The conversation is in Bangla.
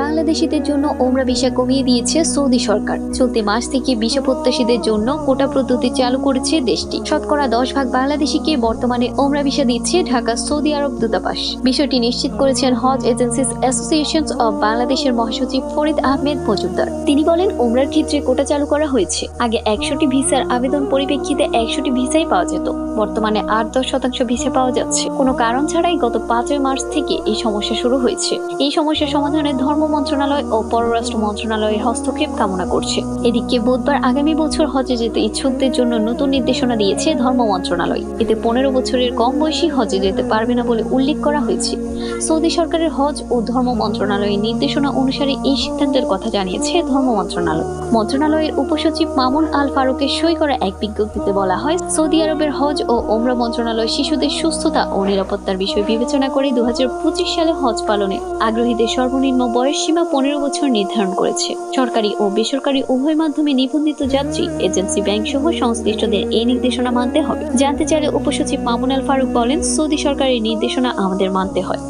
বাংলাদেশিদের জন্য ওমরা ভিসা কমিয়ে দিয়েছে সৌদি সরকার। চলতি মাস থেকে ভিসা প্রত্যাশীদের জন্য কোটা পদ্ধতি চালু করেছে দেশটি। শতকরা 10 ভাগ বাংলাদেশিকে বর্তমানে ওমরা ভিসা দিচ্ছে ঢাকা সৌদি আরব দূতাবাস। বিষয়টি নিশ্চিত করেছেন হজ এজেন্সিস অ্যাসোসিয়েশন অব বাংলাদেশের মহাসচিব ফরিদ আহমেদ মজুমদার। তিনি বলেন, ওমরার ক্ষেত্রে কোটা চালু করা হয়েছে। আগে 100টি ভিসার আবেদন পরিপ্রেক্ষিতে 100টি ভিসাই পাওয়া যেত, বর্তমানে 8-10% ভিসা পাওয়া যাচ্ছে। কোনো কারণ ছাড়াই গত 5 মার্চ থেকে এই সমস্যা শুরু হয়েছে। এই সমস্যা সমাধানে ধর্ম মন্ত্রণালয় ও পররাষ্ট্র মন্ত্রণালয়ের হস্তক্ষেপ কামনা করছে। এদিকে বুধবার আগামী বছর হজে যেতে ইচ্ছুকদের জন্য নতুন নির্দেশনা দিয়েছে ধর্ম মন্ত্রণালয়। এতে 15 বছরের কম বয়সী হজে যেতে পারবে না বলে উল্লেখ করা হয়েছে। সৌদি সরকারের হজ ও ধর্ম মন্ত্রণালয়ের নির্দেশনা অনুসারে এই সিদ্ধান্তের কথা জানিয়েছে ধর্ম মন্ত্রণালয়। মন্ত্রণালয়ের উপসচিব মামুন আল ফারুকের সই করা এক বিজ্ঞপ্তিতে বলা হয়, সৌদি আরবের হজ ও ওমরা মন্ত্রণালয় শিশুদের সুস্থতা ও নিরাপত্তার বিষয় বিবেচনা করে 2025 সালে হজ পালনে আগ্রহীদের সর্বনিম্ন বয়স সীমা 15 বছর নির্ধারণ করেছে। সরকারি ও বেসরকারি উভয় মাধ্যমে নিবন্ধিত যাত্রী, এজেন্সি, ব্যাংক সহ সংশ্লিষ্টদের এই নির্দেশনা মানতে হবে। জানতে চাইলে উপসচিব মামুন আল ফারুক বলেন, সৌদি সরকারের নির্দেশনা আমাদের মানতে হয়।